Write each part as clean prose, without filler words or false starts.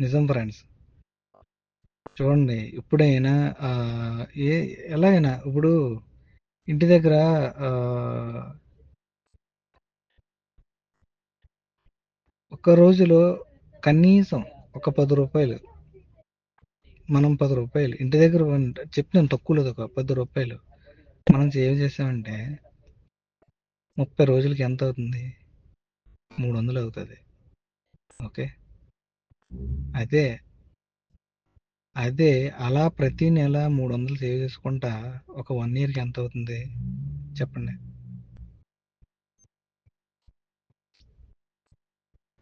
నిజం ఫ్రెండ్స్. చూడండి ఇప్పుడైనా ఏ ఎలాగైనా ఇప్పుడు ఇంటి దగ్గర ఆహ్, ఒక్క రోజులో కనీసం ఒక రూ. 10 మనం రూ. 10 ఇంటి దగ్గర చెప్తున్నాను, తక్కువ లేదు, ఒక రూ. 10 మనం సేవ్ చేసామంటే 30 రోజులకి ఎంత అవుతుంది? 300 అవుతుంది. ఓకే. అదే అదే అలా ప్రతి నెల 300 సేవ్ చేసుకుంటా ఒక 1 ఇయర్కి ఎంత అవుతుంది చెప్పండి?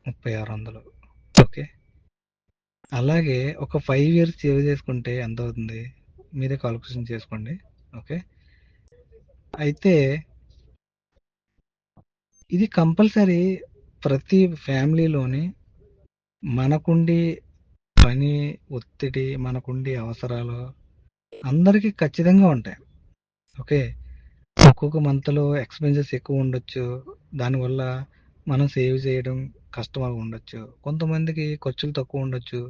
3600. ఓకే. అలాగే ఒక 5 ఇయర్స్ సేవ్ చేసుకుంటే ఎంత అవుతుంది? మీరే కాల్కులేషన్ చేసుకోండి. ఓకే. అయితే ఇది కంపల్సరీ ప్రతి ఫ్యామిలీలోని మనకుండి పని ఒత్తిడి, మనకుండి అవసరాలు అందరికీ ఖచ్చితంగా ఉంటాయి. ఓకే. ఒక్కొక్క మంత్లో ఎక్స్పెన్సెస్ ఎక్కువ ఉండొచ్చు. దానివల్ల మనం సేవ్ చేయడం కష్టంగా ఉండొచ్చు. కొంతమందికి ఖర్చులు తక్కువ ఉండొచ్చు.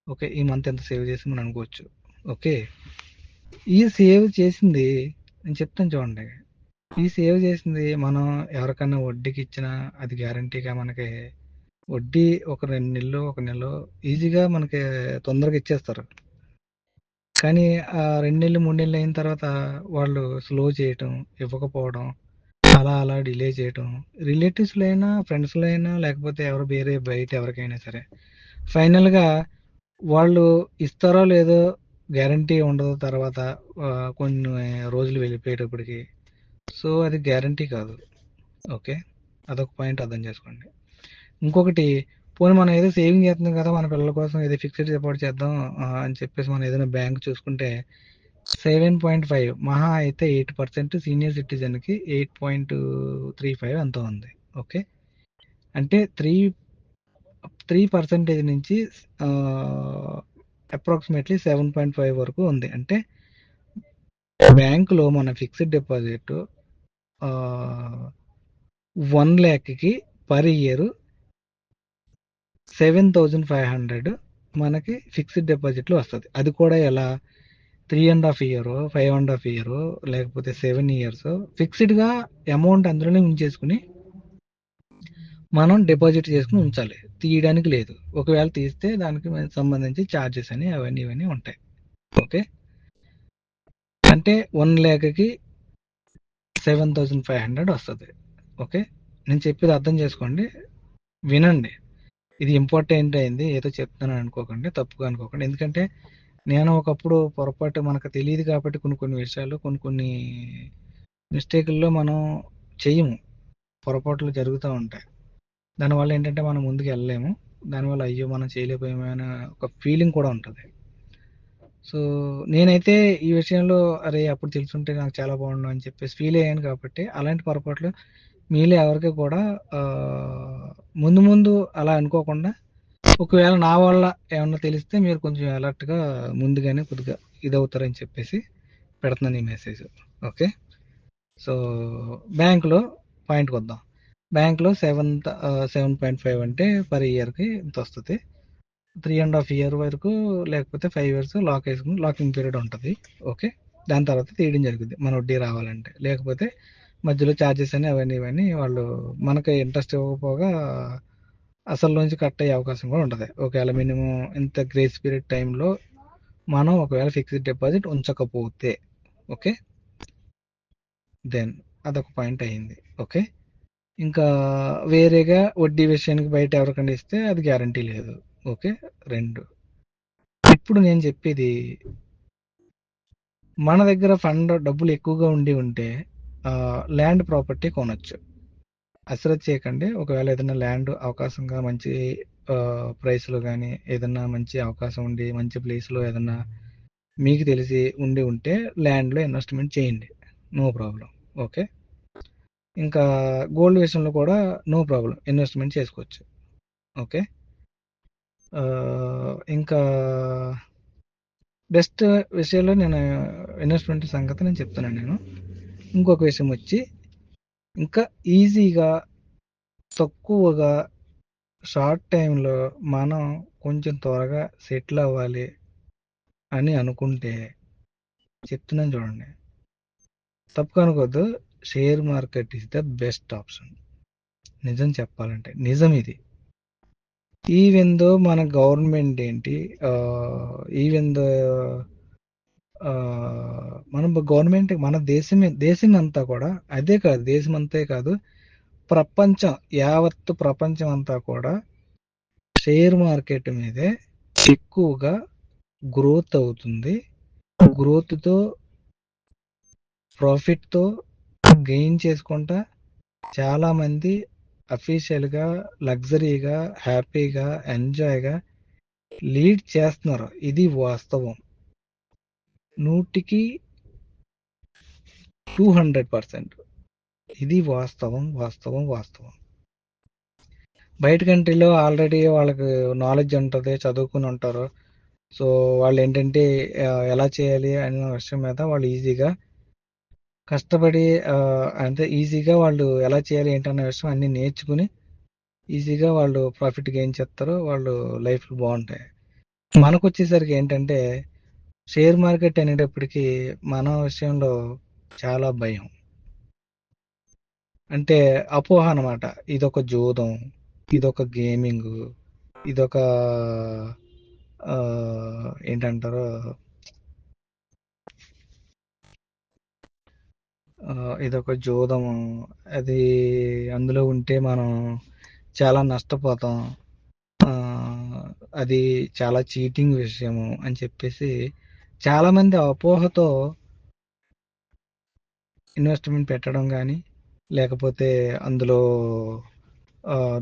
ఓకే. ఈ మంత్ ఎంత సేవ్ చేసామని అనుకోవచ్చు. ఓకే. ఈ సేవ్ చేసింది నేను చెప్తాను చూడండి. ఈ సేవ్ చేసింది మనం ఎవరికన్నా వడ్డీకి ఇచ్చినా అది గ్యారంటీగా మనకి వడ్డీ ఒక 2 నెలలు, ఒక నెలలో ఈజీగా మనకి తొందరగా ఇచ్చేస్తారు. కానీ ఆ 2 నెలలు, 3 నెలలు అయిన తర్వాత వాళ్ళు స్లో చేయటం, ఇవ్వకపోవడం, అలా అలా డిలే చేయటం, రిలేటివ్స్‌లో అయినా, ఫ్రెండ్స్‌లో అయినా, లేకపోతే ఎవరు వేరే బయట ఎవరికైనా సరే, ఫైనల్‌గా వాళ్ళు ఇస్తారో లేదో గ్యారంటీ ఉండదు తర్వాత కొన్ని రోజులు వెళ్ళిపోయేటప్పటికి. సో, అది గ్యారంటీ కాదు. ఓకే. అదొక పాయింట్ అర్థం చేసుకోండి. ఇంకొకటి, పోనీ మనం ఏదో సేవింగ్ చేస్తున్నాం కదా! మన పిల్లల కోసం ఏదో ఫిక్స్డ్ డిపాజిట్ చేద్దాం అని చెప్పేసి మనం ఏదైనా బ్యాంక్ చూసుకుంటే 7.5 మహా అయితే 8%, సీనియర్ సిటిజన్‌కి 8.35 ఎంతో ఉంది. ఓకే. అంటే 3% నుంచి అప్రాక్సిమేట్‌లీ 7.5 వరకు ఉంది. అంటే బ్యాంక్‌లో మన ఫిక్స్డ్ డిపాజిట్ 1,00,000కి పర్ ఇయర్ 7,500 మనకి ఫిక్స్డ్ డిపాజిట్‌లో వస్తది. అది కూడా ఎలా? 3½ ఇయరో, 5½ ఇయరో, లేకపోతే 7 ఇయర్సో ఫిక్స్డ్‌గా అమౌంట్ అందులోనే ఉంచేసుకొని మనం డిపాజిట్ చేసుకొని ఉంచాలి. తీయడానికి లేదు. ఒకవేళ తీస్తే దానికి సంబంధించి ఛార్జెస్ అని అవన్నీ ఇవన్నీ ఉంటాయి. ఓకే. అంటే 1,00,000కి 7,500 వస్తది. ఓకే. నేను చెప్పేది అర్థం చేసుకోండి. వినండి. ఇది ఇంపార్టెంట్ అయింది. ఏదో చెప్తున్నాను అనుకోకండి. తప్పుగా అనుకోకండి. ఎందుకంటే నేను ఒకప్పుడు పొరపాటు మనకు తెలియదు కాబట్టి కొన్ని కొన్ని విషయాలు, కొన్ని కొన్ని మిస్టేకుల్లో మనం చెయ్యము. పొరపాట్లు జరుగుతూ ఉంటాయి. దానివల్ల ఏంటంటే మనం ముందుకు వెళ్ళలేము. దానివల్ల అయ్యో మనం చేయలేకపోయామే అనే ఒక ఫీలింగ్ కూడా ఉంటుంది. సో నేనైతే ఈ విషయంలో అరే అప్పుడు తెలుసుంటే నాకు చాలా బాగుండు అని చెప్పేసి ఫీల్ అయ్యాను కాబట్టి అలాంటి పొరపాట్లు మీలో ఎవరికి కూడా ఆ, ముందు ముందు అలా అనుకోకుండా ఒకవేళ నా వల్ల ఏమన్నా తెలిస్తే మీరు కొంచెం అలర్ట్గా ముందుగానే కొద్దిగా ఇదవుతారని చెప్పేసి పెడుతున్నాను ఈ మెసేజ్. ఓకే. సో బ్యాంకులో పాయింట్కి వద్దాం. బ్యాంక్లో 7.5 అంటే పర్ ఇయర్కి ఇంత వస్తుంది. 3½ ఇయర్ వరకు లేకపోతే 5 ఇయర్స్ లాకింగ్ పీరియడ్ ఉంటుంది. ఓకే. దాని తర్వాత తీయడం జరుగుతుంది మన వడ్డీ రావాలంటే. లేకపోతే మధ్యలో ఛార్జెస్ అని అవన్నీ ఇవన్నీ వాళ్ళు మనకి ఇంట్రెస్ట్ ఇవ్వకపోగా అసలు నుంచి కట్ అయ్యే అవకాశం కూడా ఉంటుంది. ఒకవేళ మినిమం ఇంత గ్రేస్ పీరియడ్ టైంలో మనం ఒకవేళ ఫిక్స్డ్ డిపాజిట్ ఉంచకపోతే. ఓకే. దెన్ అదొక పాయింట్ అయ్యింది. ఓకే. ఇంకా వేరేగా వడ్డీ విషయానికి బయట ఎవరికైనా ఇస్తే అది గ్యారంటీ లేదు. ఓకే. 2. ఇప్పుడు నేను చెప్పేది, మన దగ్గర ఫండ్ డబ్బులు ఎక్కువగా ఉంటే ల్యాండ్ ప్రాపర్టీ కొనొచ్చు. అశ్రద్ధ చేయకండి. ఒకవేళ ఏదైనా ల్యాండ్ అవకాశంగా మంచి ప్రైస్లో కానీ ఏదైనా మంచి అవకాశం ఉండి మంచి ప్లేస్లో ఏదైనా మీకు తెలిసి ఉంటే ల్యాండ్లో ఇన్వెస్ట్మెంట్ చేయండి. No problem. ఓకే. ఇంకా గోల్డ్ విషయంలో కూడా నో ప్రాబ్లం, ఇన్వెస్ట్మెంట్ చేసుకోవచ్చు. ఓకే. ఇంకా బెస్ట్ విషయంలో నేను ఇన్వెస్ట్మెంట్ సంగతి నేను చెప్తున్నాను. నేను ఇంకొక విషయం వచ్చి, ఇంకా ఈజీగా తక్కువగా షార్ట్ టైంలో మనం కొంచెం త్వరగా సెటిల్ అవ్వాలి అని అనుకుంటే చెప్తున్నాను చూడండి, తప్పు అనుకోవద్దు, share market is the best option. నిజం చెప్పాలంటే నిజం ఇది. ఈవెన్ దో మన గవర్నమెంట్ ఏంటి, ఈవెన్ దో మన గవర్నమెంట్, మన దేశం అంతా కూడా, అదే కాదు దేశం అంతే కాదు, ప్రపంచం, యావత్తు ప్రపంచం అంతా కూడా షేర్ మార్కెట్ మీదే ఎక్కువగా గ్రోత్ అవుతుంది. గ్రోత్తో, ప్రాఫిట్తో గెయిన్ చేసుకుంటా చాలామంది అఫీషియల్గా, లగ్జరీగా, హ్యాపీగా, ఎంజాయ్గా లీడ్ చేస్తున్నారు. ఇది వాస్తవం, 100కి 200%. ఇది వాస్తవం వాస్తవం వాస్తవం. బయట కంట్రీలో ఆల్రెడీ వాళ్ళకి నాలెడ్జ్ ఉంటుంది, చదువుకుని ఉంటారు. సో వాళ్ళు ఏంటంటే ఎలా చేయాలి అనే విషయం మీద వాళ్ళు ఈజీగా కష్టపడి, అంటే ఈజీగా వాళ్ళు ఎలా చేయాలి ఏంటన్న విషయం అన్ని నేర్చుకుని ఈజీగా వాళ్ళు ప్రాఫిట్ గెయిన్ చేస్తారు, వాళ్ళు లైఫ్లు బాగుంటాయి. మనకు వచ్చేసరికి ఏంటంటే షేర్ మార్కెట్ అనేటప్పటికీ మన విషయంలో చాలా భయం, అంటే అపోహ అనమాట. ఇదొక జూదం, ఇదొక గేమింగ్, ఇదొక ఏంటంటారు, ఇదొక జూదము, అది అందులో ఉంటే మనం చాలా నష్టపోతాం, అది చాలా చీటింగ్ విషయము అని చెప్పేసి చాలామంది అపోహతో ఇన్వెస్ట్మెంట్ పెట్టడం కానీ, లేకపోతే అందులో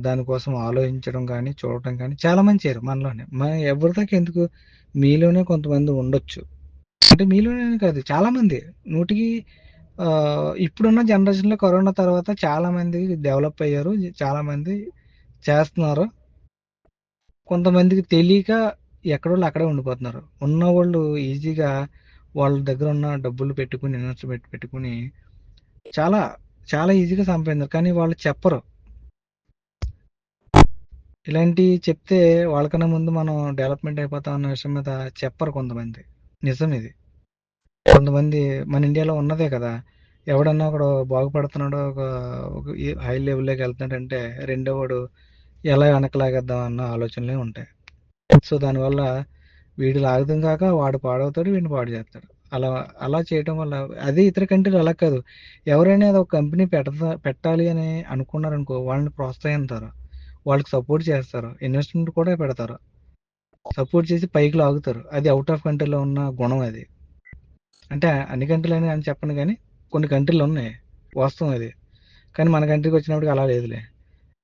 దానికోసం ఆలోచించడం కానీ, చూడటం కానీ చాలామంది చేయరు. మనలోనే, మన ఎవరిదాకా ఎందుకు, మీలోనే కొంతమంది ఉండొచ్చు, అంటే మీలోనే కాదు చాలామంది, 100కి ఇప్పుడున్న జనరేషన్లో కరోనా తర్వాత చాలామంది డెవలప్ అయ్యారు, చాలామంది చేస్తున్నారు. కొంతమందికి తెలియక ఎక్కడోళ్ళు అక్కడే ఉండిపోతున్నారు. ఉన్నవాళ్ళు ఈజీగా వాళ్ళ దగ్గర ఉన్న డబ్బులు పెట్టుకుని, ఇన్వెస్ట్మెంట్ పెట్టుకుని చాలా చాలా ఈజీగా సంపాదించారు. కానీ వాళ్ళు చెప్పరు. ఇలాంటివి చెప్తే వాళ్ళకన్నా ముందు మనం డెవలప్మెంట్ అయిపోతాం అన్న విషయం మీద చెప్పరు కొంతమంది. నిజం ఇది. కొంతమంది మన ఇండియాలో ఉన్నదే కదా, ఎవడన్నా ఒకడు బాగుపడుతున్నాడో, ఒక హై లెవెల్లోకి వెళ్తున్నాడంటే రెండో వాడు ఎలా వెనకలాగేద్దాం అన్న ఆలోచనలే ఉంటాయి. సో దానివల్ల వీడు లాగడం కాక వాడు పాడవుతాడు, వీడిని పాడు చేస్తాడు. అలా అలా చేయడం వల్ల, అదే ఇతర కంట్రీలు అలా కాదు. ఎవరైనా ఒక కంపెనీ పెట్టాలి అని అనుకున్నారనుకో, వాళ్ళని ప్రోత్సహిస్తారు, వాళ్ళకి సపోర్ట్ చేస్తారు, ఇన్వెస్ట్మెంట్ కూడా పెడతారు, సపోర్ట్ చేసి పైకి లాగుతారు. అది అవుట్ ఆఫ్ కంట్రీలో ఉన్న గుణం అది. అంటే అన్ని కంట్రీలు అని చెప్పను, కానీ కొన్ని కంట్రీలు ఉన్నాయి, వాస్తవం అది. కానీ మన కంట్రీకి వచ్చినప్పుడు అలా లేదులే.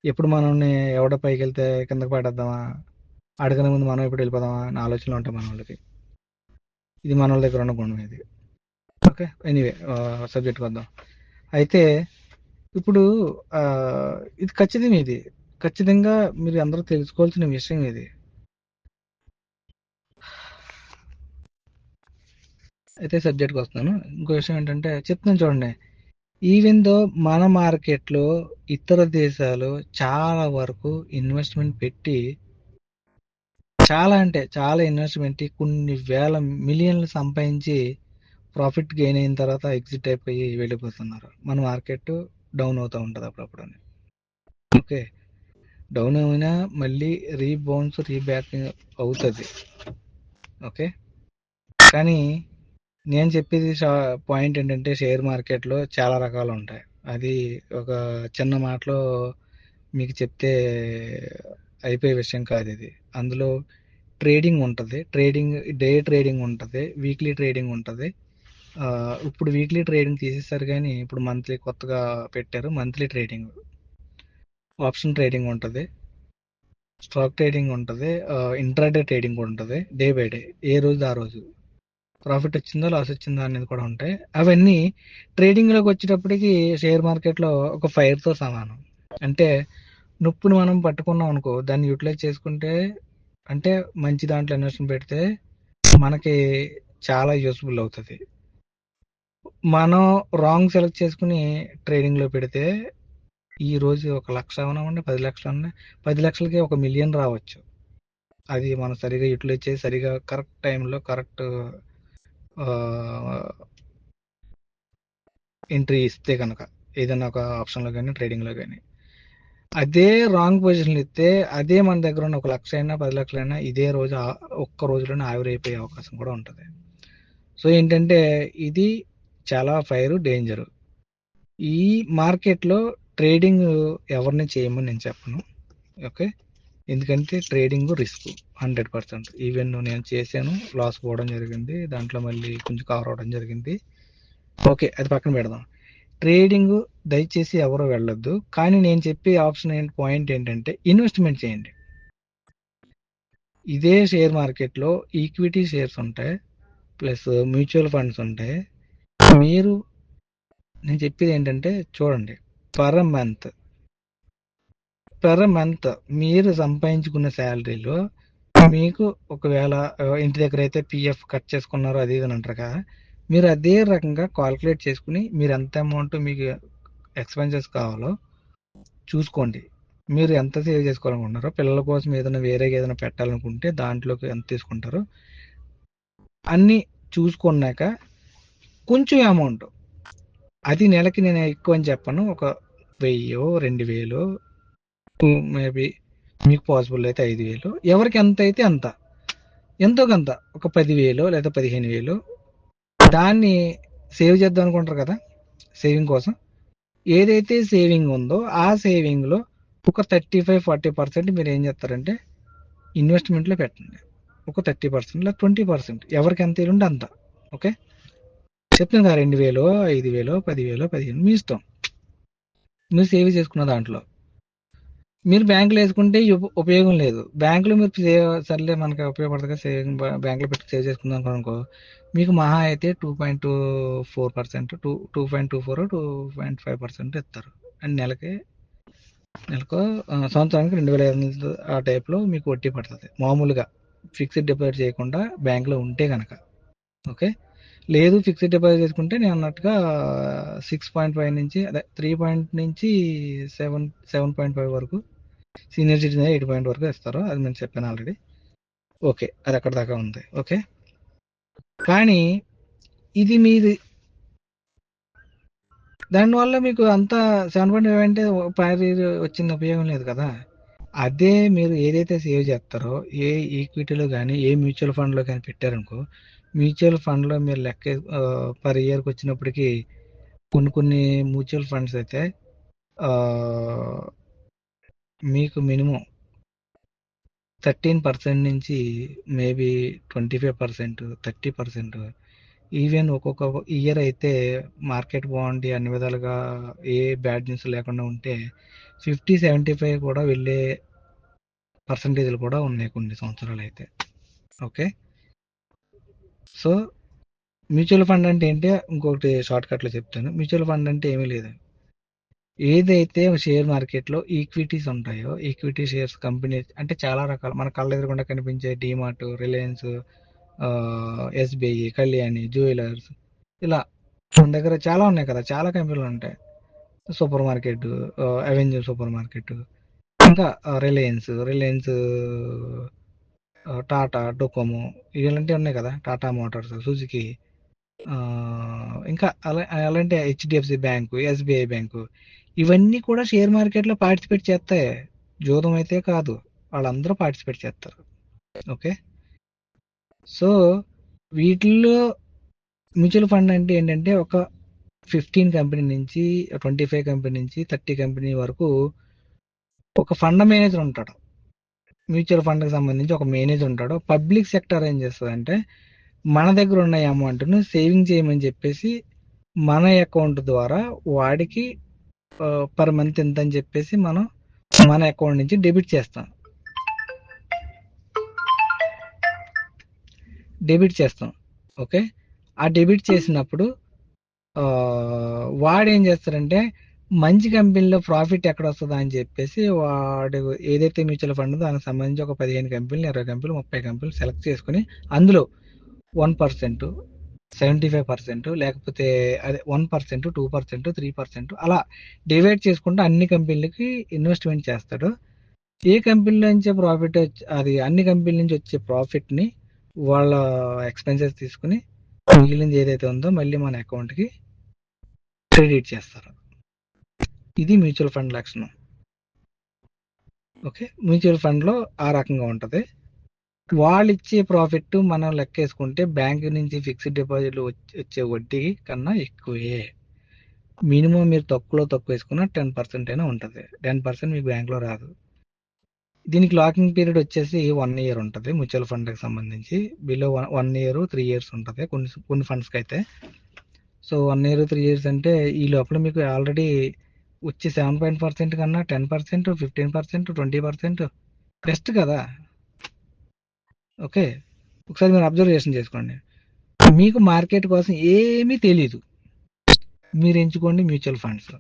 ఎప్పుడు మనల్ని ఎవడో పైకి వెళ్తే కిందకి పడేద్దామా, అడగని ముందు మనం ఎప్పుడు వెళ్ళిపోదామా అని ఆలోచనలు ఉంటాయి మన వాళ్ళకి. ఇది మన వాళ్ళ దగ్గర ఉన్న గుణం ఇది. ఓకే, ఎనీవే సబ్జెక్ట్కి వద్దాం. అయితే ఇప్పుడు ఇది ఖచ్చితంగా మీరు అందరూ తెలుసుకోవాల్సిన విషయం ఇది. అయితే సబ్జెక్ట్కి వస్తున్నాను. ఇంకో విషయం ఏంటంటే చెప్తున్నాను చూడండి, ఈవెన్ దో మన మార్కెట్లో ఇతర దేశాలు చాలా వరకు ఇన్వెస్ట్మెంట్ పెట్టి, చాలా అంటే చాలా ఇన్వెస్ట్మెంట్ కొన్ని వేల మిలియన్లు సంపాదించి ప్రాఫిట్ గెయిన్ అయిన తర్వాత ఎగ్జిట్ అయిపోయి వెళ్ళిపోతున్నారు. మన మార్కెట్ డౌన్ అవుతూ ఉంటుంది అప్పుడప్పుడు. ఓకే, డౌన్ అయినా మళ్ళీ రీబ్యాక్ అవుతుంది. ఓకే, కానీ నేను చెప్పేది పాయింట్ ఏంటంటే షేర్ మార్కెట్లో చాలా రకాలు ఉంటాయి. అది ఒక చిన్న మాటలో మీకు చెప్తే అయిపోయే విషయం కాదు ఇది. అందులో ట్రేడింగ్ ఉంటుంది, డే ట్రేడింగ్ ఉంటుంది, వీక్లీ ట్రేడింగ్ ఉంటుంది. ఇప్పుడు వీక్లీ ట్రేడింగ్ తీసేస్తారు, కానీ ఇప్పుడు మంత్లీ కొత్తగా పెట్టారు. మంత్లీ ట్రేడింగ్, ఆప్షన్ ట్రేడింగ్ ఉంటుంది, స్టాక్ ట్రేడింగ్ ఉంటుంది, ఇంట్రాడే ట్రేడింగ్ ఉంటుంది. డే బై డే, ఏ రోజు ఆ రోజు ప్రాఫిట్ వచ్చిందో లాస్ వచ్చిందో అనేది కూడా ఉంటాయి. అవన్నీ ట్రేడింగ్లోకి వచ్చేటప్పటికి షేర్ మార్కెట్లో ఒక ఫైర్తో సమానం. అంటే నొప్పుని మనం పట్టుకున్నాం అనుకో, దాన్ని యూటిలైజ్ చేసుకుంటే, అంటే మంచి దాంట్లో ఇన్వెస్ట్మెంట్ పెడితే మనకి చాలా యూస్ఫుల్ అవుతుంది. మనం రాంగ్ సెలెక్ట్ చేసుకుని ట్రేడింగ్లో పెడితే ఈ రోజు 1 లక్ష అవనివ్వండి, 10 లక్షలు 10 లక్షలకి 1 మిలియన్ రావచ్చు. అది మనం సరిగా యూటిలైజ్ చేసి సరిగా కరెక్ట్ టైంలో కరెక్ట్ ఎంట్రీ ఇస్తే కనుక ఏదైనా ఒక ఆప్షన్లో కానీ ట్రేడింగ్లో కానీ, అదే రాంగ్ పొజిషన్లు ఇస్తే అదే మన దగ్గర ఉన్న 1,00,000 అయినా 10,00,000 అయినా ఇదే రోజు ఒక్క రోజులోనే ఆవిరైపోయే అవకాశం కూడా ఉంటుంది. సో ఏంటంటే ఇది చాలా ఫైర్ డేంజర్. ఈ మార్కెట్లో ట్రేడింగ్ ఎవరిని చేయమని నేను చెప్పను. ఓకే, ఎందుకంటే ట్రేడింగ్ రిస్క్ 100%. ఈవెన్ నేను చేశాను, లాస్ పోవడం జరిగింది, దాంట్లో మళ్ళీ కొంచెం కవర్ అవడం జరిగింది. ఓకే, అది పక్కన పెడదాం. ట్రేడింగ్ దయచేసి ఎవరు వెళ్ళొద్దు. కానీ నేను చెప్పే ఆప్షన్ పాయింట్ ఏంటంటే ఇన్వెస్ట్మెంట్ చేయండి. ఇదే షేర్ మార్కెట్లో ఈక్విటీ షేర్స్ ఉంటాయి, ప్లస్ మ్యూచువల్ ఫండ్స్ ఉంటాయి. మీరు, నేను చెప్పేది ఏంటంటే చూడండి, పర్ మంత్ మీరు సంపాదించుకున్న శాలరీలో మీకు ఒకవేళ ఇంటి దగ్గర అయితే పిఎఫ్ కట్ చేసుకున్నారో అది ఇది అని అంటారు కదా, మీరు అదే రకంగా కాల్కులేట్ చేసుకుని మీరు ఎంత అమౌంట్ మీకు ఎక్స్పెన్సెస్ కావాలో చూసుకోండి. మీరు ఎంత సేవ్ చేసుకోవాలనుకుంటున్నారో, పిల్లల కోసం ఏదైనా వేరేగా ఏదైనా పెట్టాలనుకుంటే దాంట్లోకి ఎంత తీసుకుంటారో అన్నీ చూసుకున్నాక కొంచెం అమౌంట్, అది నెలకి నేను ఎక్కువ అని చెప్పను, ఒక 1,000 2,000 మేబీ మీకు పాసిబుల్ అయితే 5,000, ఎవరికి ఎంత అయితే అంత, ఎంతో కొంత ఒక 10,000 లేదా 15,000 దాన్ని సేవ్ చేద్దాం అనుకుంటారు కదా, సేవింగ్ కోసం ఏదైతే సేవింగ్ ఉందో ఆ సేవింగ్లో ఒక 35-40% మీరు ఏం చేస్తారంటే ఇన్వెస్ట్మెంట్లో పెట్టండి. ఒక 30% లేదా 20%, ఎవరికి ఎంత ఉంటే అంత. ఓకే, చెప్తాను కదా, 2,000 5,000 10,000 15,000 మీ ఇష్టం, మీరు సేవ్ చేసుకున్న దాంట్లో. మీరు బ్యాంకులో వేసుకుంటే ఉపయోగం లేదు. బ్యాంకులో మీరు సర్లే మనకి ఉపయోగపడుతుంది సేవింగ్, బ్యాంకులో పెట్టి సేవ్ చేసుకుందాం అనుకో, మీకు మహా అయితే 2.24%, 2.24 2.5% ఇస్తారు. అండ్ నెలకు సంవత్సరానికి 2,500 ఆ టైప్లో మీకు వడ్డీ పడుతుంది మామూలుగా, ఫిక్స్డ్ డిపాజిట్ చేయకుండా బ్యాంకులో ఉంటే కనుక. ఓకే, లేదు ఫిక్స్డ్ డిపాజిట్ చేసుకుంటే నేను అన్నట్టుగా 6.5 నుంచి, అదే 3 నుంచి 7.5 వరకు, సీనియర్ సిటిజన్ 8 వరకు ఇస్తారు, అది నేను చెప్పాను ఆల్రెడీ. ఓకే, అది అక్కడ దాకా ఉంది. ఓకే, కానీ ఇది మీది, దానివల్ల మీకు అంతా 7.5 అంటే వచ్చిన ఉపయోగం లేదు కదా. అదే మీరు ఏదైతే సేవ్ చేస్తారో, ఏ ఈక్విటీలో కానీ ఏ మ్యూచువల్ ఫండ్లో కానీ పెట్టారనుకో, మ్యూచువల్ ఫండ్లో మీరు లెక్క పర్ ఇయర్కి వచ్చినప్పటికీ కొన్ని మ్యూచువల్ ఫండ్స్ అయితే మీకు మినిమం 13% నుంచి మేబీ 25%, 30%, ఈవెన్ ఒక్కొక్క ఇయర్ అయితే మార్కెట్ బాగుండి అన్ని విధాలుగా ఏ బ్యాడ్ న్యూస్ లేకుండా ఉంటే 50-75 కూడా వెళ్ళే పర్సంటేజ్లు కూడా ఉన్నాయి కొన్ని సంవత్సరాలు అయితే. ఓకే, సో మ్యూచువల్ ఫండ్ అంటే ఏంటి, ఇంకొకటి షార్ట్ కట్లో చెప్తాను. మ్యూచువల్ ఫండ్ అంటే ఏమీ లేదు, ఏదైతే షేర్ మార్కెట్లో ఈక్విటీస్ ఉంటాయో, ఈక్విటీ షేర్స్ కంపెనీ అంటే చాలా రకాలు, మన కళ్ళ ఎదురుగుండా కనిపించే DMart, Reliance, SBI, Kalyani jewellers, ఇలా మన దగ్గర చాలా ఉన్నాయి కదా, చాలా కంపెనీలు ఉంటాయి. Super market, avenue super market, ఇంకా రిలయన్స్, టాటా డొకోమో, ఇలాంటివి ఉన్నాయి కదా, టాటా మోటార్స్, సుజుకి, ఇంకా అలాంటి హెచ్డిఎఫ్సి బ్యాంకు, ఎస్బీఐ బ్యాంకు, ఇవన్నీ కూడా షేర్ మార్కెట్లో పార్టిసిపేట్ చేస్తాయి. జూదం అయితే కాదు, వాళ్ళందరూ పార్టిసిపేట్ చేస్తారు. ఓకే, సో వీటిల్లో మ్యూచువల్ ఫండ్ అంటే ఏంటంటే ఒక 15 కంపెనీ నుంచి 25 కంపెనీ నుంచి 30 కంపెనీ వరకు ఒక ఫండ్ మేనేజర్ ఉంటాడు. మ్యూచువల్ ఫండ్కి సంబంధించి ఒక మేనేజర్ ఉంటాడు. పబ్లిక్ సెక్టర్ ఏం చేస్తుందంటే మన దగ్గర ఉన్న అమౌంట్ను సేవింగ్ చేయమని చెప్పేసి మన అకౌంట్ ద్వారా వాడికి పర్ మంత్ ఎంత అని చెప్పేసి మనం మన అకౌంట్ నుంచి డెబిట్ చేస్తాం. ఓకే, ఆ డెబిట్ చేసినప్పుడు వాడు ఏం చేస్తారంటే మంచి కంపెనీలో ప్రాఫిట్ ఎక్కడ వస్తుందా అని చెప్పేసి వాడు ఏదైతే మ్యూచువల్ ఫండ్ దానికి సంబంధించి ఒక 15 కంపెనీలు, 20 కంపెనీలు, 30 కంపెనీలు సెలెక్ట్ చేసుకుని అందులో 1%, 75%, లేకపోతే అదే 1%, 2%, 3% అలా డివైడ్ చేసుకుంటూ అన్ని కంపెనీలకి ఇన్వెస్ట్మెంట్ చేస్తాడు. ఏ కంపెనీ నుంచే ప్రాఫిట్ అది అన్ని కంపెనీల నుంచి వచ్చే ప్రాఫిట్ని వాళ్ళ ఎక్స్పెన్సెస్ తీసుకుని మిగిలింది ఏదైతే ఉందో మళ్ళీ మన అకౌంట్కి క్రెడిట్ చేస్తారు. ఇది మ్యూచువల్ ఫండ్ లక్షణం. ఓకే, మ్యూచువల్ ఫండ్లో ఆ రకంగా ఉంటుంది. వాళ్ళు ఇచ్చే ప్రాఫిట్ మనం లెక్కేసుకుంటే బ్యాంక్ నుంచి ఫిక్స్డ్ డిపాజిట్లు వచ్చే వడ్డీ కన్నా ఎక్కువే. మినిమం మీరు తక్కువ వేసుకున్న 10% అయినా ఉంటుంది. 10% మీకు బ్యాంక్లో రాదు. దీనికి లాకింగ్ పీరియడ్ వచ్చేసి 1 ఇయర్ ఉంటుంది మ్యూచువల్ ఫండ్కి సంబంధించి. బిలో 1 ఇయర్ 3 ఇయర్స్ ఉంటుంది కొన్ని ఫండ్స్కి అయితే. సో 1 ఇయర్ 3 ఇయర్స్ అంటే ఈ లోపల మీకు ఆల్రెడీ వచ్చి 7% కన్నా 10%, 15%, 20% బెస్ట్ కదా. ఓకే, ఒకసారి మీరు అబ్జర్వేషన్ చేసుకోండి. మీకు మార్కెట్ కోసం ఏమీ తెలీదు, మీరు ఎంచుకోండి మ్యూచువల్ ఫండ్స్.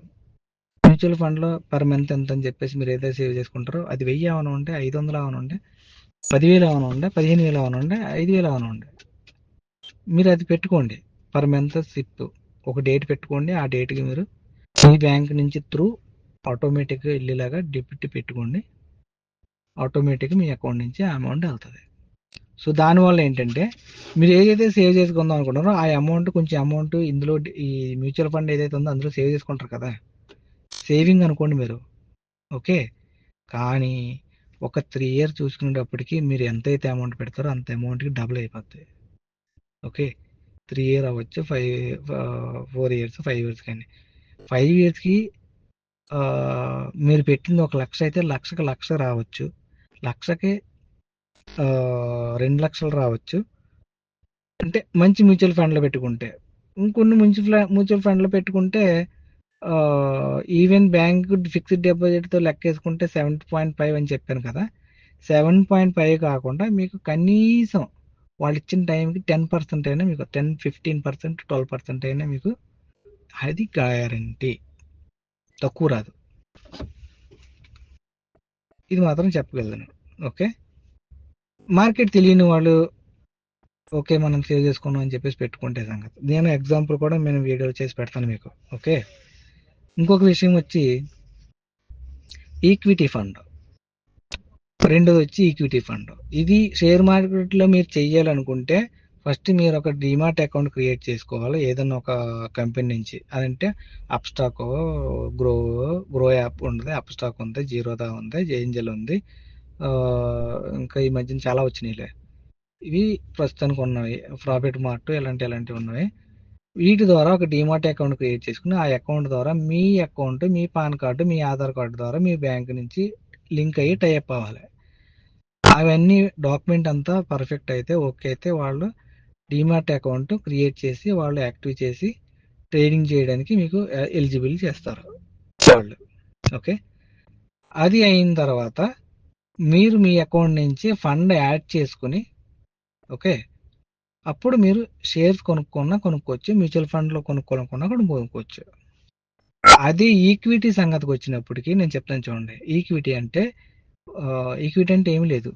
మ్యూచువల్ ఫండ్లో పర్ మంత్ ఎంత అని చెప్పేసి మీరు ఏదైతే సేవ్ చేసుకుంటారో అది 1000 అవన ఉంటే, 500 అవన ఉంటే, 10,000 అవన ఉంటే, 15,000 అవన ఉంటే, 5,000 అవన ఉంటే మీరు అది పెట్టుకోండి. పర్ మంత్ సిప్ ఒక డేట్ పెట్టుకోండి. ఆ డేట్కి మీరు మీ బ్యాంక్ నుంచి త్రూ ఆటోమేటిక్గా వెళ్ళేలాగా డిపిట్ పెట్టుకోండి. ఆటోమేటిక్గా మీ అకౌంట్ నుంచి ఆ అమౌంట్ వెళ్తుంది. సో దానివల్ల ఏంటంటే మీరు ఏదైతే సేవ్ చేసుకుందాం అనుకుంటారో ఆ అమౌంట్ కొంచెం అమౌంట్ ఇందులో ఈ మ్యూచువల్ ఫండ్ ఏదైతే ఉందో అందులో సేవ్ చేసుకుంటారు కదా, సేవింగ్ అనుకోండి మీరు. ఓకే, కానీ ఒక 3 ఇయర్స్ చూసుకునేటప్పటికి మీరు ఎంతైతే అమౌంట్ పెడతారో అంత అమౌంట్కి డబుల్ అయిపోద్ది. ఓకే, 3 ఇయర్ అవ్వచ్చు, 4 ఇయర్స్, 5 ఇయర్స్. కానీ 5 ఇయర్స్కి మీరు పెట్టింది 1,00,000 అయితే లక్షకి లక్ష రావచ్చు, లక్షకి 2 లక్షలు రావచ్చు. అంటే మంచి మ్యూచువల్ ఫండ్లో పెట్టుకుంటే. ఇంకొన్ని మ్యూచువల్ ఫండ్లో పెట్టుకుంటే ఈవెన్ బ్యాంక్ ఫిక్స్డ్ డిపాజిట్తో లెక్కేసుకుంటే 7.5 అని చెప్పాను కదా, 7.5 కాకుండా మీకు కనీసం వాళ్ళు ఇచ్చిన టైంకి 10% అయినా మీకు 10, 15%, 12% అయినా మీకు అది గ్యారంటీ, తక్కువ రాదు. ఇది మాత్రం చెప్పగలను. ఓకే, మార్కెట్ తెలియని వాళ్ళు ఓకే మనం సేవ్ చేసుకున్నాం అని చెప్పేసి పెట్టుకుంటే సంగతి. నేను ఎగ్జాంపుల్ కూడా నేను వీడియో చేసి పెడతాను మీకు. ఓకే, ఇంకొక విషయం వచ్చి ఈక్విటీ ఫండ్. రెండోది వచ్చి ఈక్విటీ ఫండ్. ఇది షేర్ మార్కెట్లో మీరు చెయ్యాలనుకుంటే ఫస్ట్ మీరు ఒక డిమాట్ అకౌంట్ క్రియేట్ చేసుకోవాలి ఏదన్నా ఒక కంపెనీ నుంచి. అదంటే అప్స్టాక్, గ్రో యాప్ ఉంది, అప్స్టాక్ ఉంది, జీరోదా ఉంది, ఏంజల్ ఉంది, ఇంకా ఈ మధ్యన చాలా వచ్చినాయిలే. ఇవి ప్రస్తుతానికి ఉన్నవి. ప్రాఫిట్ మార్ట్ ఇలాంటివి ఉన్నవి. వీటి ద్వారా ఒక డిమాట్ అకౌంట్ క్రియేట్ చేసుకుని ఆ అకౌంట్ ద్వారా మీ అకౌంట్, మీ పాన్ కార్డు, మీ ఆధార్ కార్డు ద్వారా మీ బ్యాంక్ నుంచి లింక్ అయ్యి టైప్ అవ్వాలి. అవన్నీ డాక్యుమెంట్ అంతా పర్ఫెక్ట్ అయితే, ఓకే అయితే వాళ్ళు డిమాట్ అకౌంట్ క్రియేట్ చేసి వాళ్ళు యాక్టివ్ చేసి ట్రేడింగ్ చేయడానికి మీకు ఎలిజిబుల్ చేస్తారు వాళ్ళు. ఓకే, అది అయిన తర్వాత మీరు మీ అకౌంట్ నుంచి ఫండ్ యాడ్ చేసుకుని, ఓకే, అప్పుడు మీరు షేర్స్ కొనుక్కోవచ్చు, మ్యూచువల్ ఫండ్లో కొనుక్కోవాలనుకున్నా కూడా కొనుక్కోవచ్చు. అదే ఈక్విటీ సంగతికి వచ్చినప్పటికీ నేను చెప్తాను చూడండి. ఈక్విటీ అంటే ఏమీ లేదు.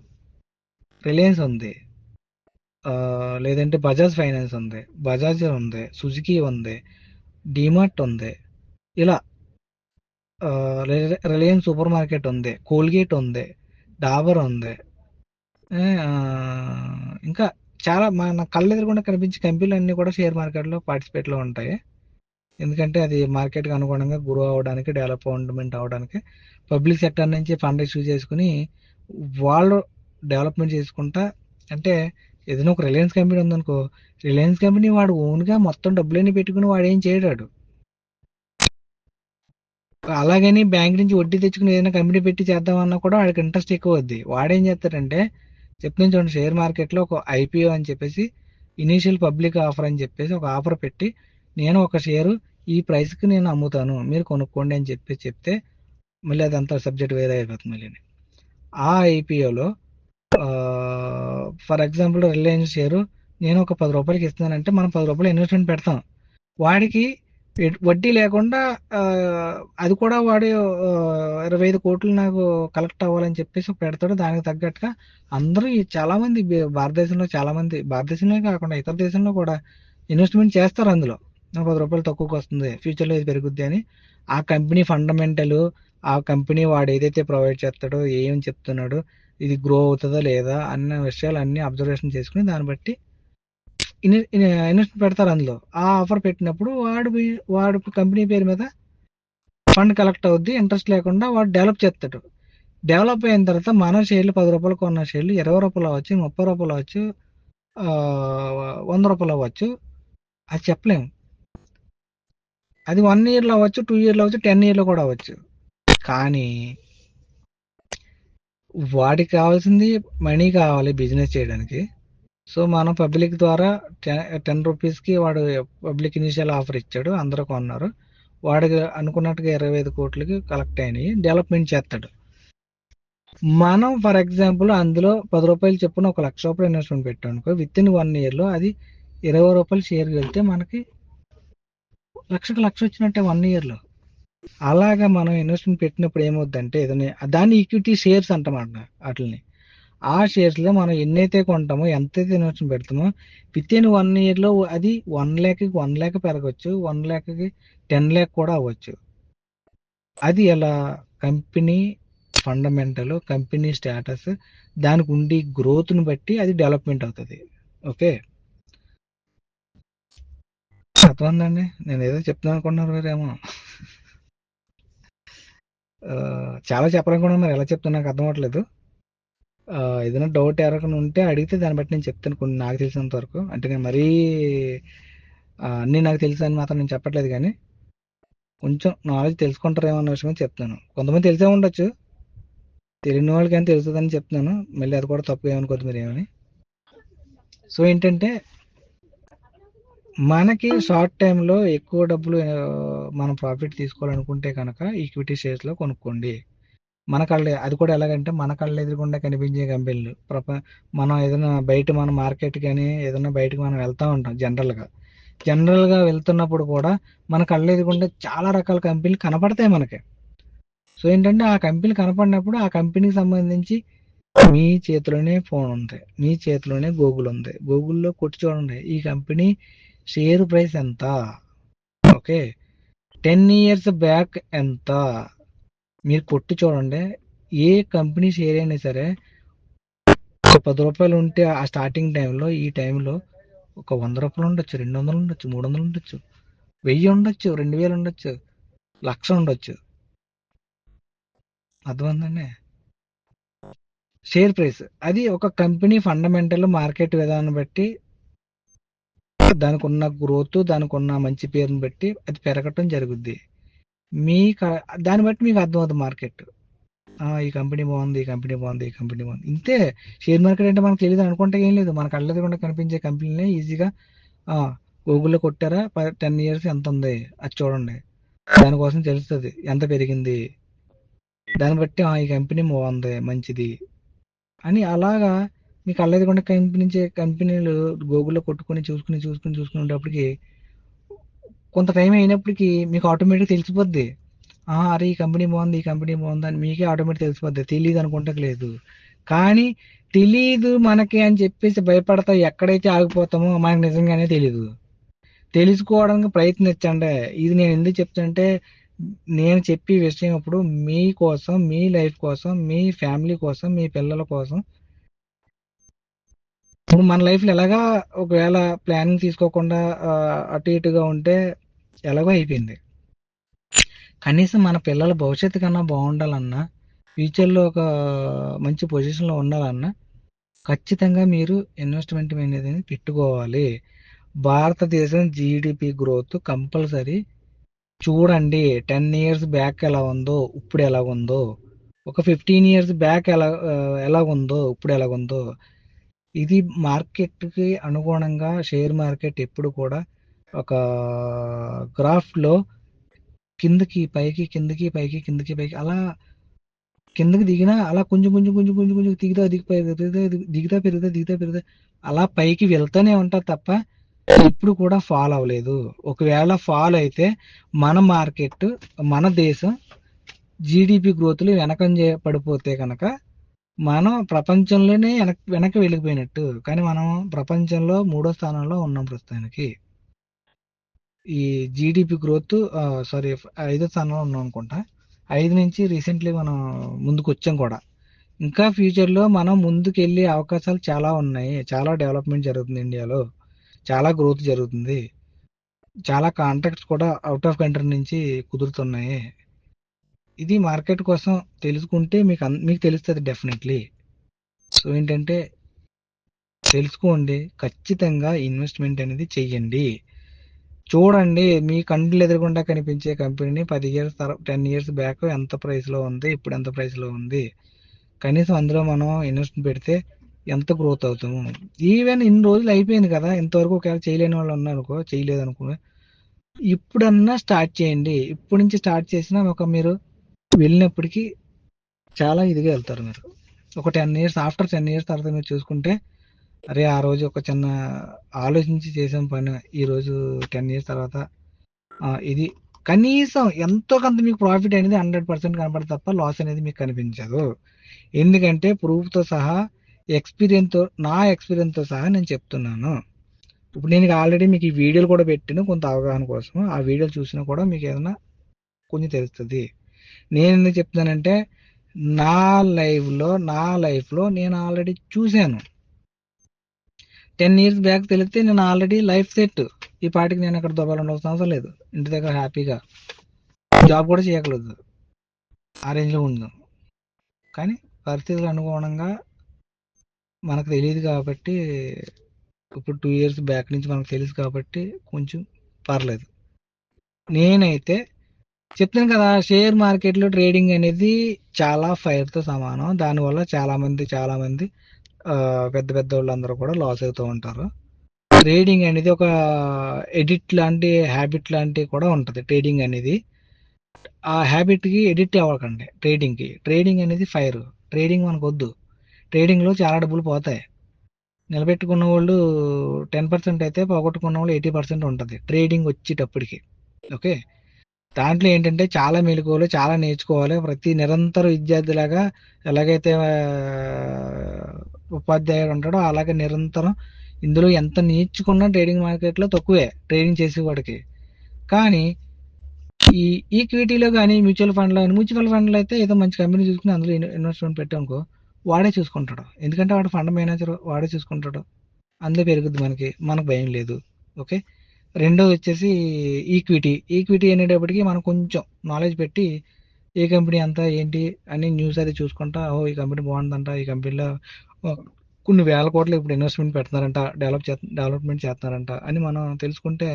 రిలయన్స్ ఉంది, లేదంటే బజాజ్ ఫైనాన్స్ ఉంది, బజాజ్ ఉంది, సుజుకి ఉంది, డిమార్ట్ ఉంది, ఇలా రిలయన్స్ సూపర్ మార్కెట్ ఉంది, కోల్గేట్ ఉంది, డాబర్ ఉంది, ఇంకా చాలా మన కళ్ళ ఎదురుగుండా కనిపించే కంపెనీలు అన్నీ కూడా షేర్ మార్కెట్లో పార్టిసిపేట్లో ఉంటాయి. ఎందుకంటే అది మార్కెట్కి అనుగుణంగా గ్రో అవ్వడానికి, డెవలప్మెంట్ అవ్వడానికి పబ్లిక్ సెక్టర్ నుంచి ఫండ్ ఇష్యూ చేసుకుని వాళ్ళు డెవలప్మెంట్ చేసుకుంటా. అంటే ఏదైనా ఒక రిలయన్స్ కంపెనీ ఉందనుకో, రిలయన్స్ కంపెనీ వాడు ఓన్గా మొత్తం డబ్బులన్నీ పెట్టుకుని వాడు ఏం చేయడాడు. అలాగని బ్యాంక్ నుంచి వడ్డీ తెచ్చుకుని ఏదైనా కంపెనీ పెట్టి చేద్దామన్నా కూడా వాడికి ఇంట్రెస్ట్ ఎక్కువ వద్ది. వాడేం చేస్తాడంటే చెప్తున్నాను చూడండి, షేర్ మార్కెట్లో ఒక ఐపీఓ అని చెప్పేసి, ఇనీషియల్ పబ్లిక్ ఆఫర్ అని చెప్పేసి ఒక ఆఫర్ పెట్టి, నేను ఒక షేరు ఈ ప్రైస్కి నేను అమ్ముతాను మీరు కొనుక్కోండి అని చెప్తే మళ్ళీ అదంతా సబ్జెక్ట్ వేరే అయిపోతుంది. మళ్ళీ ఆ ఐపీఓలో ఫర్ ఎగ్జాంపుల్ రిలయన్స్ షేరు నేను ఒక 10 రూపాయలకి ఇస్తున్నానంటే మనం 10 రూపాయలు ఇన్వెస్ట్మెంట్ పెడతాం. వాడికి వడ్డీ లేకుండా అది కూడా వాడు 25 కోట్లు నాకు కలెక్ట్ అవ్వాలని చెప్పేసి పెడతాడు. దానికి తగ్గట్టుగా అందరూ చాలామంది భారతదేశంలో కాకుండా ఇతర దేశంలో కూడా ఇన్వెస్ట్మెంట్ చేస్తారు. అందులో 10 రూపాయలు తక్కువకి వస్తుంది, ఫ్యూచర్లో ఇది పెరుగుద్ది అని. ఆ కంపెనీ ఫండమెంటల్, ఆ కంపెనీ వాడు ఏదైతే ప్రొవైడ్ చేస్తాడో, ఏం చెప్తున్నాడో, ఇది గ్రో అవుతుందా లేదా అన్న విషయాలు అన్ని అబ్జర్వేషన్ చేసుకుని దాన్ని బట్టి ఇన్వెస్ట్ పెడతారు అందులో. ఆ ఆఫర్ పెట్టినప్పుడు వాడు కంపెనీ పేరు మీద ఫండ్ కలెక్ట్ అవుద్ది. ఇంట్రెస్ట్ లేకుండా వాడు డెవలప్ చేస్తాడు. డెవలప్ అయిన తర్వాత మన షేర్లు రూ. 10 కొన్న షేర్లు రూ. 20 అవ్వచ్చు, రూ. 30 అవ్వచ్చు, రూ. 100 అవ్వచ్చు. అది చెప్పలేము. అది 1 ఇయర్లో అవ్వచ్చు, 2 ఇయర్లో అవ్వచ్చు, 10 ఇయర్లో కూడా అవ్వచ్చు. కానీ వాడికి కావాల్సింది మనీ కావాలి బిజినెస్ చేయడానికి. సో మనం పబ్లిక్ ద్వారా 10 రూపీస్కి వాడు పబ్లిక్ ఇనిషియల్ ఆఫర్ ఇచ్చాడు, అందరూ కొన్నారు. వాడికి అనుకున్నట్టుగా 25 కోట్లకి కలెక్ట్ అయినాయి, డెవలప్మెంట్ చేస్తాడు. మనం ఫర్ ఎగ్జాంపుల్ అందులో రూ. 10 చొప్పున ₹1,00,000 ఇన్వెస్ట్మెంట్ పెట్టాం అనుకో, విత్ ఇన్ 1 ఇయర్లో అది రూ. 20 షేర్కి వెళ్తే మనకి లక్షకు లక్ష వచ్చినట్టే 1 ఇయర్లో. అలాగా మనం ఇన్వెస్ట్మెంట్ పెట్టినప్పుడు ఏమవుద్దంటే ఏదైనా దాన్ని ఈక్విటీ షేర్స్ అంటామాట వాటిని. ఆ షేర్స్లో మనం ఎన్నైతే కొంటామో, ఎంతైతే ఇన్వెస్ట్మెంట్ పెడతామో, విత్ ఇన్ 1 ఇయర్లో అది 1 lakh పెరగచ్చు, 1 lakh 10 lakh కూడా అవ్వచ్చు. అది ఎలా? కంపెనీ ఫండమెంటల్, కంపెనీ స్టేటస్, దానికి ఉండి గ్రోత్ని బట్టి అది డెవలప్మెంట్ అవుతుంది. ఓకే, అర్థమైందండి? నేను ఏదో చెప్తాను అనుకున్నారు మీరేమో. చాలా చెప్పాలనుకున్నాను, మరి ఎలా చెప్తాను నాకు అర్థం అవ్వట్లేదు. ఏదైనా డౌట్ ఎవరికైనా ఉంటే అడిగితే దాన్ని బట్టి నేను చెప్తాను, కొన్ని నాకు తెలిసినంత వరకు. అంటే నేను మరీ అన్నీ నాకు తెలుసు అని మాత్రం నేను చెప్పట్లేదు, కానీ కొంచెం నాలెడ్జ్ తెలుసుకుంటారేమో అన్న విషయం చెప్తాను. కొంతమంది తెలిసే ఉండొచ్చు, తెలియని వాళ్ళకి ఏమైనా తెలుస్తుందని చెప్తున్నాను. మళ్ళీ అది కూడా తప్పు ఏమనుకోద్దు మీరు ఏమని. సో ఏంటంటే మనకి షార్ట్ టైంలో ఎక్కువ డబ్బులు మనం ప్రాఫిట్ తీసుకోవాలనుకుంటే కనుక ఈక్విటీ షేర్స్లో కొనుక్కోండి. మన కళ్ళ అది కూడా ఎలాగంటే మన కళ్ళ ఎదురుగుండా కనిపించే కంపెనీలు. మనం ఏదైనా బయట మన మార్కెట్ కానీ ఏదైనా బయటకు మనం వెళ్తూ ఉంటాం జనరల్గా వెళ్తున్నప్పుడు కూడా మన కళ్ళ ఎదురుగుండా చాలా రకాల కంపెనీలు కనపడతాయి మనకి. సో ఏంటంటే ఆ కంపెనీ కనపడినప్పుడు ఆ కంపెనీకి సంబంధించి మీ చేతిలోనే ఫోన్ ఉంది, మీ చేతిలోనే గూగుల్ ఉంది. గూగుల్లో కొట్టి చూడండి ఈ కంపెనీ షేర్ ప్రైస్ ఎంత, ఓకే, 10 ఇయర్స్ బ్యాక్ ఎంత, మీరు కొట్టి చూడండి. ఏ కంపెనీ షేర్ అయినా సరే ఒక ₹10 ఉంటే ఆ స్టార్టింగ్ టైంలో, ఈ టైంలో ఒక ₹100 ఉండొచ్చు, 200 ఉండొచ్చు, 300 ఉండొచ్చు, 1000 ఉండొచ్చు, 2000 ఉండొచ్చు, 1,00,000 ఉండొచ్చు. అర్థమైందండి? షేర్ ప్రైస్ అది ఒక కంపెనీ ఫండమెంటల్ మార్కెట్ విధానం బట్టి, దానికి ఉన్న గ్రోత్, దానికి ఉన్న మంచి పేరుని బట్టి అది పెరగటం జరుగుద్ది. దాన్ని బట్టి మీకు అర్థమవుతుంది మార్కెట్. ఈ కంపెనీ బాగుంది, ఈ కంపెనీ బాగుంది, ఈ కంపెనీ బాగుంది, ఇంతే. షేర్ మార్కెట్ అంటే మనకు తెలియదు అనుకుంటే ఏం లేదు. మనకు కళ్ళెదురుగుండా కనిపించే కంపెనీనే ఈజీగా గూగుల్లో కొట్టారా 10 ఇయర్స్ ఎంత ఉంది అది చూడండి, దానికోసం తెలుస్తుంది ఎంత పెరిగింది. దాన్ని బట్టి ఈ కంపెనీ బాగుంది, మంచిది అని అలాగా మీ కళ్ళెదురుగుండా కనిపించే కంపెనీలు గూగుల్లో కొట్టుకుని చూసుకునేటప్పటికి కొంత టైం అయినప్పటికీ మీకు ఆటోమేటిక్ తెలిసిపోద్ది. అరే ఈ కంపెనీ బాగుంది, ఈ కంపెనీ బాగుంది అని మీకే ఆటోమేటిక్ తెలిసిపోద్ది. తెలియదు అనుకుంటే లేదు. కానీ తెలీదు మనకి అని చెప్పేసి భయపడతా ఎక్కడైతే ఆగిపోతామో మనకు నిజంగానే తెలీదు. తెలుసుకోవడానికి ప్రయత్నించండి. ఇది నేను ఎందుకు చెప్తానంటే, నేను చెప్పే విషయం ఇప్పుడు మీకోసం, మీ లైఫ్ కోసం, మీ ఫ్యామిలీ కోసం, మీ పిల్లల కోసం. ఇప్పుడు మన లైఫ్లో ఎలాగా ఒకవేళ ప్లానింగ్ తీసుకోకుండా అటు ఇటుగా ఉంటే ఎలాగో అయిపోయింది. కనీసం మన పిల్లల భవిష్యత్తు కన్నా బాగుండాలన్నా, ఫ్యూచర్లో ఒక మంచి పొజిషన్లో ఉండాలన్నా ఖచ్చితంగా మీరు ఇన్వెస్ట్మెంట్ అనేది పెట్టుకోవాలి. భారతదేశం జీడిపి గ్రోత్ కంపల్సరీ చూడండి. 10 ఇయర్స్ బ్యాక్ ఎలా ఉందో ఇప్పుడు ఎలా ఉందో, ఒక 15 ఇయర్స్ బ్యాక్ ఎలా ఉందో ఇప్పుడు ఎలా ఉందో. ఇది మార్కెట్కి అనుగుణంగా షేర్ మార్కెట్ ఎప్పుడు కూడా ఒక గ్రాఫ్లో కిందకి పైకి, కిందకి పైకి, కిందకి పైకి, అలా కిందకి దిగినా అలా కొంచెం కొంచెం కొంచెం కొంచెం కొంచెం దిగుతా అలా పైకి వెళ్తూనే ఉంటా తప్ప ఇప్పుడు కూడా ఫాల్ అవ్వలేదు. ఒకవేళ ఫాల్ అయితే మన మార్కెట్, మన దేశం జీడిపి గ్రోత్లు పడిపోతే కనుక మనం ప్రపంచంలోనే వెనక్కి వెళ్ళిపోయినట్టు. కానీ మనం ప్రపంచంలో 3వ స్థానంలో ఉన్నాం ప్రస్తుతానికి. ఈ జీడిపి గ్రోత్ 5వ స్థానంలో ఉన్నాం అనుకుంటా. 5 నుంచి రీసెంట్లీ మనం ముందుకు వచ్చాం కూడా. ఇంకా ఫ్యూచర్లో మనం ముందుకెళ్ళే అవకాశాలు చాలా ఉన్నాయి. చాలా డెవలప్మెంట్ జరుగుతుంది ఇండియాలో. చాలా గ్రోత్ జరుగుతుంది. చాలా కాంట్రాక్ట్స్ కూడా అవుట్ ఆఫ్ కంట్రీ నుంచి కుదురుతున్నాయి. ఇది మార్కెట్ కోసం తెలుసుకుంటే మీకు తెలుస్తుంది డెఫినెట్లీ. సో ఏంటంటే తెలుసుకోండి, ఖచ్చితంగా ఇన్వెస్ట్మెంట్ అనేది చెయ్యండి. చూడండి, మీ కండ్లు ఎదురకుండా కనిపించే కంపెనీని 10 ఇయర్స్ బ్యాక్ ఎంత ప్రైస్లో ఉంది, ఇప్పుడు ఎంత ప్రైస్లో ఉంది, కనీసం అందులో మనం ఇన్వెస్ట్ పెడితే ఎంత గ్రోత్ అవుతాము. ఈవెన్ ఇన్ని రోజులు అయిపోయింది కదా, ఇంతవరకు ఒకవేళ చేయలేని వాళ్ళు ఉన్నారనుకో, చేయలేదు అనుకో, ఇప్పుడన్నా స్టార్ట్ చేయండి. ఇప్పటి నుంచి స్టార్ట్ చేసినా మీరు వెళ్ళినప్పటికీ చాలా ఇదిగా వెళ్తారు. మీరు ఒక 10 ఇయర్స్, ఆఫ్టర్ 10 ఇయర్స్ తర్వాత మీరు చూసుకుంటే, అరే ఆ రోజు ఒక చిన్న ఆలోచించి చేసాం పని, ఈరోజు 10 ఇయర్స్ తర్వాత ఇది కనీసం ఎంతో కొంత మీకు ప్రాఫిట్ అనేది 100% కనపడదు తప్ప లాస్ అనేది మీకు కనిపించదు. ఎందుకంటే ప్రూఫ్తో సహా, నా ఎక్స్పీరియన్స్తో సహా నేను చెప్తున్నాను. ఇప్పుడు నేను ఆల్రెడీ మీకు ఈ వీడియోలు కూడా పెట్టిన కొంత అవగాహన కోసం. ఆ వీడియోలు చూసినా కూడా మీకు ఏదైనా కొంచెం తెలుస్తుంది. నేను ఎందుకు చెప్తానంటే, నా లైఫ్లో నేను ఆల్రెడీ చూశాను. 10 ఇయర్స్ బ్యాక్ తెలిస్తే నేను ఆల్రెడీ లైఫ్ సెట్. ఈ పాటికి నేను అక్కడ దొబ్బాలని అవసరం లేదు. ఇంటి దగ్గర హ్యాపీగా జాబ్ కూడా చేయగలదు, ఆ రేంజ్లో ఉందాం. కానీ పరిస్థితులు అనుగుణంగా మనకు తెలియదు కాబట్టి, ఇప్పుడు 2 ఇయర్స్ బ్యాక్ నుంచి మనకు తెలుసు కాబట్టి కొంచెం పర్లేదు. నేనైతే చెప్తాను కదా, షేర్ మార్కెట్లో ట్రేడింగ్ అనేది చాలా ఫైర్తో సమానం. దానివల్ల చాలా మంది పెద్ద పెద్ద వాళ్ళందరూ కూడా లాస్ అవుతూ ఉంటారు. ట్రేడింగ్ అనేది ఒక ఎడిట్ లాంటి హ్యాబిట్ లాంటి కూడా ఉంటుంది. ట్రేడింగ్ అనేది ఆ హ్యాబిట్కి ఎడిట్ అవ్వకండి. ట్రేడింగ్ అనేది ఫైర్. ట్రేడింగ్ మనకు వద్దు. ట్రేడింగ్లో చాలా డబ్బులు పోతాయి. నిలబెట్టుకున్న వాళ్ళు 10% అయితే, పోగొట్టుకున్న వాళ్ళు 80% ఉంటుంది ట్రేడింగ్ వచ్చేటప్పటికి. ఓకే, దాంట్లో ఏంటంటే చాలా మెలకువలు, చాలా నేర్చుకోవాలి. ప్రతి నిరంతర విద్యార్థిలాగా ఎలాగైతే ఉపాధ్యాయుడు ఉంటాడో అలాగే నిరంతరం ఇందులో ఎంత నేర్చుకున్నా ట్రేడింగ్ మార్కెట్లో తక్కువే ట్రేడింగ్ చేసేవాడికి. కానీ ఈ ఈక్విటీలో కానీ మ్యూచువల్ ఫండ్లో అయితే ఏదో మంచి కంపెనీ చూసుకుని అందులో ఇన్వెస్ట్మెంట్ పెట్టామనుకో, వాడే చూసుకుంటాడు. ఎందుకంటే వాడు ఫండ్ మేనేజర్, వాడే చూసుకుంటాడు. అందులో పెరుగుద్ది, మనకు భయం లేదు. ఓకే, రెండోది వచ్చేసి ఈక్విటీ అనేటప్పటికి మనం కొంచెం నాలెడ్జ్ పెట్టి ఏ కంపెనీ అంతా ఏంటి అని న్యూస్ అది చూసుకుంటా, ఈ కంపెనీ బాగుందంట, ఈ కంపెనీలో కొన్ని వేల కోట్లు ఇప్పుడు ఇన్వెస్ట్మెంట్ పెడుతున్నారంట, డెవలప్మెంట్ చేస్తున్నారంట అని మనం తెలుసుకుంటే,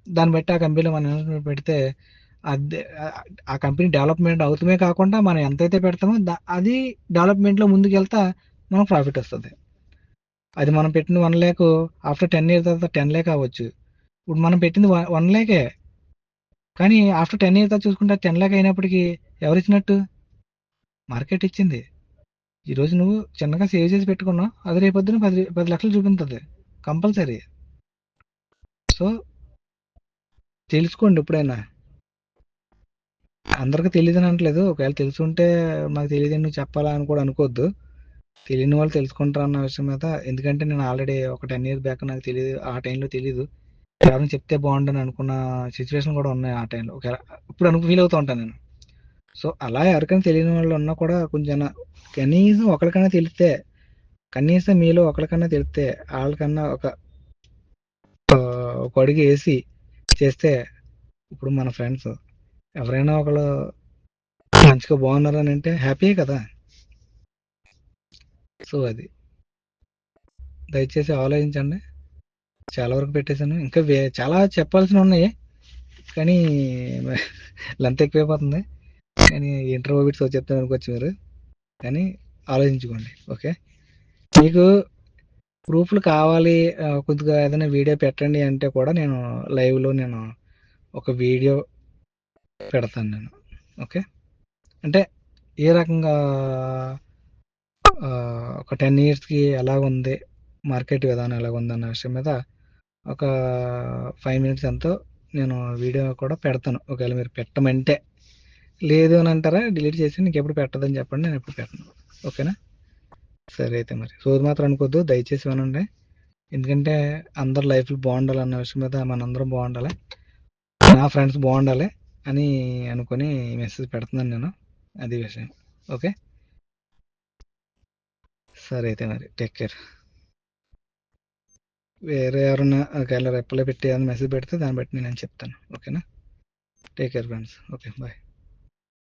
దాన్ని బట్టి ఆ కంపెనీలో మనం ఇన్వెస్ట్మెంట్ పెడితే అదే ఆ కంపెనీ డెవలప్మెంట్ అవుతమే కాకుండా మనం ఎంతైతే పెడతామో అది డెవలప్మెంట్లో ముందుకు వెళ్తా మనకు ప్రాఫిట్ వస్తుంది. అది మనం పెట్టిన 1 lakh ఆఫ్టర్ 10 years తర్వాత 10 lakh అవ్వచ్చు. ఇప్పుడు మనం పెట్టింది 1 lakh, కానీ ఆఫ్టర్ 10 years తర్వాత చూసుకుంటే 10 lakh అయినప్పటికీ ఎవరు ఇచ్చినట్టు? మార్కెట్ ఇచ్చింది. ఈరోజు నువ్వు చిన్నగా సేవ్ చేసి పెట్టుకున్నావు, అది రేపొద్దున 10 లక్షలు చూపించదు కంపల్సరీ. సో తెలుసుకోండి ఎప్పుడైనా. అందరికీ తెలియదని అనట్లేదు. ఒకవేళ తెలుసుంటే నాకు తెలియదని నువ్వు చెప్పాలా అని కూడా అనుకోవద్దు. తెలియని వాళ్ళు తెలుసుకుంటారు అన్న విషయం మీద. ఎందుకంటే నేను ఆల్రెడీ ఒక 10 years బ్యాక్ నాకు తెలియదు, ఆ టైంలో తెలీదు. ఎవరైనా చెప్తే బాగుండని అనుకున్న సిచ్యువేషన్ కూడా ఉన్నాయి ఆ టైంలో. ఒకవేళ ఇప్పుడు ఫీల్ అవుతూ ఉంటాను నేను. సో అలా ఎవరికైనా తెలియని వాళ్ళు ఉన్నా కూడా కొంచెం కనీసం ఒకరికైనా తెలిస్తే, కనీసం మీలో ఒకరికన్నా తెలిస్తే, వాళ్ళకన్నా ఒక అడుగు వేసి చేస్తే, ఇప్పుడు మన ఫ్రెండ్స్ ఎవరైనా ఒకళ్ళు మంచిగా బాగున్నారని అంటే హ్యాపీయే కదా. సో అది దయచేసి ఆలోచించండి. చాలా వరకు పెట్టేశాను, ఇంకా చాలా చెప్పాల్సిన ఉన్నాయి, కానీ లెంత్ ఎక్కువైపోతుంది. కానీ ఇంటర్వ్యూ బిట్స్ చెప్తాను అనుకోవచ్చు మీరు, కానీ ఆలోచించుకోండి. ఓకే, మీకు ప్రూఫ్లు కావాలి, కొద్దిగా ఏదైనా వీడియో పెట్టండి అంటే కూడా నేను లైవ్లో ఒక వీడియో పెడతాను నేను. ఓకే, అంటే ఏ రకంగా ఒక 10 yearsకి ఎలా ఉంది మార్కెట్ విధానం, ఎలా ఉంది అన్న విషయం మీద ఒక 5 minutes ఎంతో నేను వీడియో కూడా పెడతాను. ఒకవేళ మీరు పెట్టమంటే. లేదు అని అంటారా, డిలీట్ చేసి నీకు ఎప్పుడు పెట్టదని చెప్పండి, నేను ఎప్పుడు పెట్టను. ఓకేనా? సరే అయితే మరి సోది మాత్రం అనుకోవద్దు, దయచేసి వినండి. ఎందుకంటే అందరు లైఫ్లు బాగుండాలి అన్న విషయం మీద మనందరం బాగుండాలి, నా ఫ్రెండ్స్ బాగుండాలి. అని అనుకొని మెసేజ్ పెడుతున్నాను నేను. అది విషయం. ఓకే. సరే అయితే మరి టేక్ కేర్. వేరే ఎవరన్నా ఒకవేళ రిప్లై పెట్టి ఏమైనా మెసేజ్ పెడితే దాన్ని బట్టి నేను చెప్తాను. ఓకేనా? Take care friends. Okay, bye.